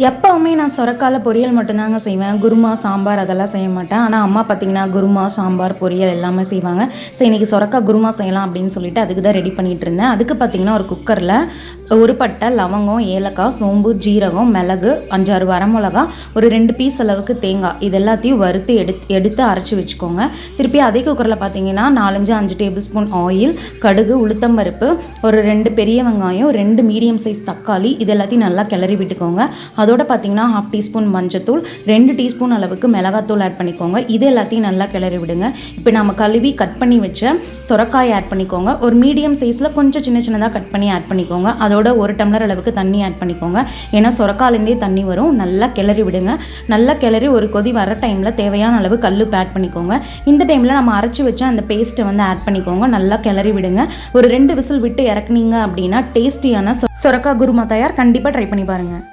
எப்போவுமே நான் சொரக்கால பொரியல் மட்டும்தாங்க செய்வேன். குருமா, சாம்பார் அதெல்லாம் செய்ய மாட்டேன். ஆனால் அம்மா பார்த்திங்கன்னா குருமா, சாம்பார், பொரியல் எல்லாமே செய்வாங்க. ஸோ இன்றைக்கி சொரக்காய் குருமா செய்யலாம் அப்படின்னு சொல்லிட்டு அதுக்கு தான் ரெடி பண்ணிகிட்டு இருந்தேன். அதுக்கு பார்த்திங்கன்னா ஒரு குக்கரில் ஒரு பட்டை, லவங்கம், ஏலக்காய், சோம்பு, ஜீரகம், மிளகு, 5-6 வரமிளகா, ஒரு 2 பீஸ் அளவுக்கு தேங்காய் இது எல்லாத்தையும் வறுத்து எடுத்து அரைச்சி வச்சுக்கோங்க. திருப்பி அதே குக்கரில் பார்த்திங்கன்னா 4-5 டேபிள் ஸ்பூன் ஆயில், கடுகு, உளுத்தம்பருப்பு, ஒரு 2 பெரிய வெங்காயம், 2 மீடியம் சைஸ் தக்காளி இது எல்லாத்தையும் நல்லா கிளறி விட்டுக்கோங்க. அதோட பார்த்தீங்கன்னா 1/2 டீஸ்பூன் மஞ்சத்தூள், 2 டீஸ்பூன் அளவுக்கு மிளகாத்தூள் ஆட் பண்ணிக்கோங்க. இது எல்லாத்தையும் நல்லா கிளறி விடுங்க. இப்போ நம்ம கழுவி கட் பண்ணி வச்ச சொரக்காய் ஆட் பண்ணிக்கோங்க. ஒரு மீடியம் சைஸில் கொஞ்சம் சின்னதாக கட் பண்ணி ஆட் பண்ணிக்கோங்க. அதோட 1 டம்ளர் அளவுக்கு தண்ணி ஆட் பண்ணிக்கோங்க. ஏன்னா சொரக்காயிலேருந்தே தண்ணி வரும். நல்லா கிளறி விடுங்க. நல்லா கிளறி ஒரு கொதி வர டைமில் தேவையான அளவு கல்லுப்பு ஆட் பண்ணிக்கோங்க. இந்த டைமில் நம்ம அரைச்சி வச்ச அந்த பேஸ்ட்டை வந்து ஆட் பண்ணிக்கோங்க. நல்லா கிளறி விடுங்க. ஒரு 2 விசில் விட்டு இறக்குனீங்க அப்படின்னா டேஸ்டியான சொரக்காய் குருமா தயார். கண்டிப்பாக ட்ரை பண்ணி பாருங்கள்.